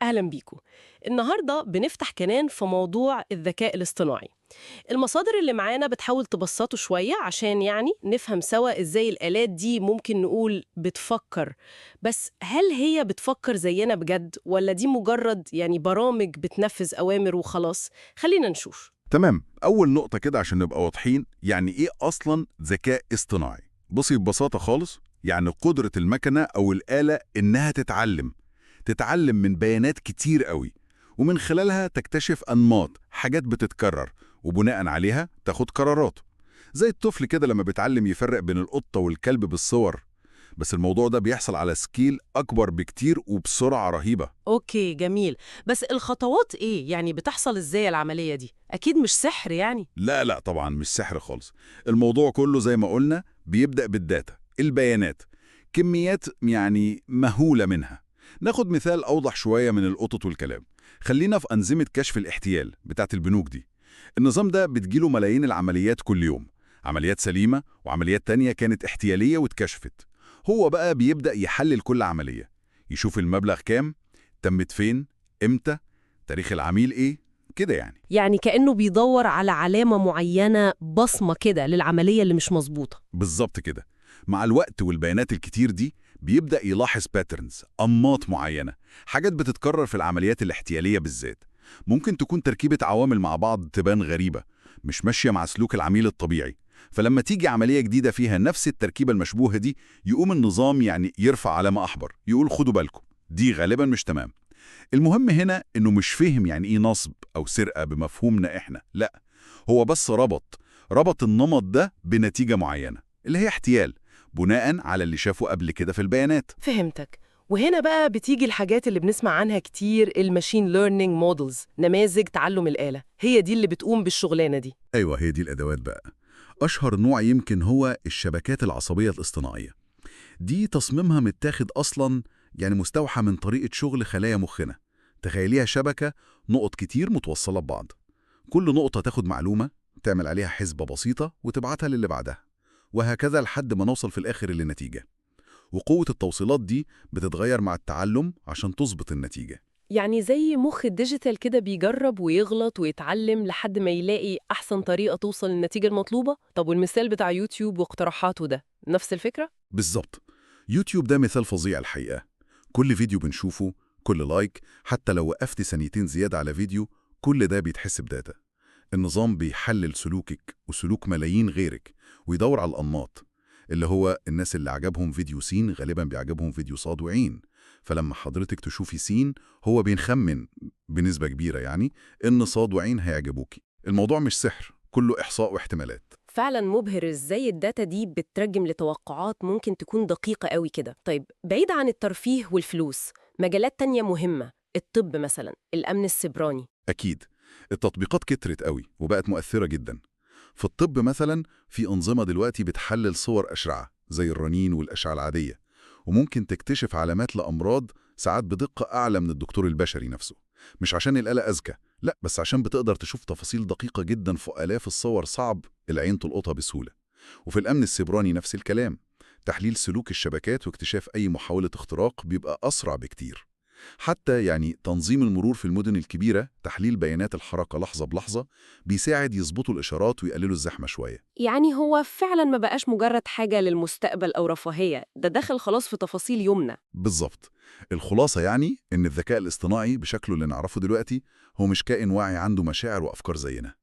أهلا بيكم. النهاردة بنفتح كنان في موضوع الذكاء الاصطناعي. المصادر اللي معانا بتحاول تبسطه شوية عشان نفهم سوا إزاي الآلات دي ممكن نقول بتفكر. بس هل هي بتفكر زينا بجد ولا دي مجرد برامج بتنفذ أوامر وخلاص؟ خلينا نشوف. تمام. أول نقطة كده عشان نبقى واضحين، يعني إيه أصلاً ذكاء اصطناعي؟ بصي، ببساطة خالص يعني قدرة المكنة أو الآلة إنها تتعلم من بيانات كتير قوي، ومن خلالها تكتشف أنماط حاجات بتتكرر، وبناء عليها تاخد قرارات. زي الطفل كده لما بيتعلم يفرق بين القطة والكلب بالصور. بس الموضوع ده بيحصل على سكيل أكبر بكتير وبسرعة رهيبة. أوكي، جميل. بس الخطوات إيه؟ بتحصل إزاي العملية دي؟ أكيد مش سحر لا لا، طبعا مش سحر خالص. الموضوع كله زي ما قلنا بيبدأ بالداتا، البيانات، كميات مهولة منها. ناخد مثال أوضح شوية من القطط والكلاب. خلينا في أنظمة كشف الاحتيال بتاعت البنوك دي. النظام ده بتجيله ملايين العمليات كل يوم، عمليات سليمة وعمليات تانية كانت احتيالية واتكشفت. هو بقى بيبدأ يحلل كل عملية، يشوف المبلغ كام، تمت فين، امتى، تاريخ العميل ايه، كده يعني. كأنه بيدور على علامة معينة، بصمة كده للعملية اللي مش مظبوطة. بالظبط كده. مع الوقت والبيانات الكتير دي بيبدأ يلاحظ باترنز، أنماط معينة، حاجات بتتكرر في العمليات الاحتيالية بالذات. ممكن تكون تركيبة عوامل مع بعض تبان غريبة، مش ماشية مع سلوك العميل الطبيعي. فلما تيجي عملية جديدة فيها نفس التركيبة المشبوهة دي، يقوم النظام يرفع علامة أحمر، يقول خدوا بالكم، دي غالبا مش تمام. المهم هنا إنه مش فهم يعني إيه نصب أو سرقة بمفهومنا إحنا، لا. هو بس ربط النمط ده بنتيجة معينة اللي هي احتيال، بناء على اللي شافه قبل كده في البيانات. فهمتك. وهنا بقى بتيجي الحاجات اللي بنسمع عنها كتير، الماشين ليرنينج مودلز، نماذج تعلم الآلة، هي دي اللي بتقوم بالشغلانة دي. أيوة، هي دي الأدوات بقى. أشهر نوع يمكن هو الشبكات العصبية الاصطناعية. دي تصميمها متاخد أصلاً مستوحى من طريقة شغل خلايا مخنا. تخيليها شبكة، نقط كتير متوصلة ببعض، كل نقطة تاخد معلومة، تعمل عليها حسبة بسيطة وتبعتها للي بعدها، وهكذا لحد ما نوصل في الآخر للنتيجة. وقوة التوصيلات دي بتتغير مع التعلم عشان تظبط النتيجة. زي مخ الديجيتال كده، بيجرب ويغلط ويتعلم لحد ما يلاقي أحسن طريقة توصل للنتيجة المطلوبة. طب والمثال بتاع يوتيوب واقتراحاته ده نفس الفكرة؟ بالظبط. يوتيوب ده مثال فظيع الحقيقة. كل فيديو بنشوفه، كل لايك، حتى لو وقفت ثانيتين زيادة على فيديو، كل ده بيتحسب داتا. النظام بيحلل سلوكك وسلوك ملايين غيرك، ويدور على الأنماط، اللي هو الناس اللي عجبهم فيديو سين غالبا بيعجبهم فيديو صاد وعين. فلما حضرتك تشوفي سين، هو بينخمن بنسبة كبيرة إن صاد وعين هيعجبوكي. الموضوع مش سحر، كله إحصاء واحتمالات. فعلا مبهر ازاي الداتا دي بتترجم لتوقعات ممكن تكون دقيقة قوي كده. طيب، بعيد عن الترفيه والفلوس، مجالات تانية مهمة، الطب مثلا، الأمن السيبراني. أكيد. التطبيقات كترت قوي وبقت مؤثرة جدا. في الطب مثلا، في أنظمة دلوقتي بتحلل صور أشعة زي الرنين والأشعة العادية، وممكن تكتشف علامات لأمراض ساعات بدقة أعلى من الدكتور البشري نفسه. مش عشان الآلة أذكى، لا، بس عشان بتقدر تشوف تفاصيل دقيقة جدا في آلاف الصور صعب العين تلقطها بسهولة. وفي الأمن السيبراني نفس الكلام، تحليل سلوك الشبكات واكتشاف أي محاولة اختراق بيبقى أسرع بكتير. حتى تنظيم المرور في المدن الكبيرة، تحليل بيانات الحركة لحظة بلحظة، بيساعد يظبطوا الإشارات ويقللوا الزحمة شوية. هو فعلا ما بقاش مجرد حاجة للمستقبل أو رفاهية، ده دخل خلاص في تفاصيل يومنا. بالظبط. الخلاصة إن الذكاء الاصطناعي بشكله اللي نعرفه دلوقتي هو مش كائن واعي عنده مشاعر وأفكار زينا.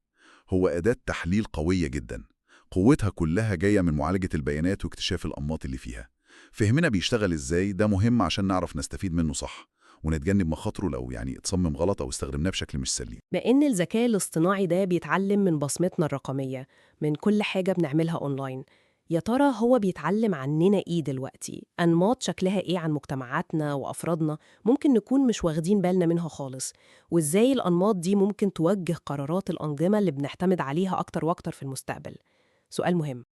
هو أداة تحليل قوية جدا، قوتها كلها جاية من معالجة البيانات واكتشاف الأنماط اللي فيها. فهمنا بيشتغل إزاي ده مهم عشان نعرف نستفيد منه صح، ونتجنب مخاطره لو اتصمم غلط أو استخدمناه بشكل مش سليم. بأن الذكاء الاصطناعي ده بيتعلم من بصمتنا الرقمية، من كل حاجة بنعملها أونلاين، يا ترى هو بيتعلم عننا إيه دلوقتي؟ أنماط شكلها إيه عن مجتمعاتنا وأفرادنا ممكن نكون مش واخدين بالنا منها خالص؟ وإزاي الأنماط دي ممكن توجه قرارات الأنظمة اللي بنعتمد عليها أكتر وأكتر في المستقبل؟ سؤال مهم.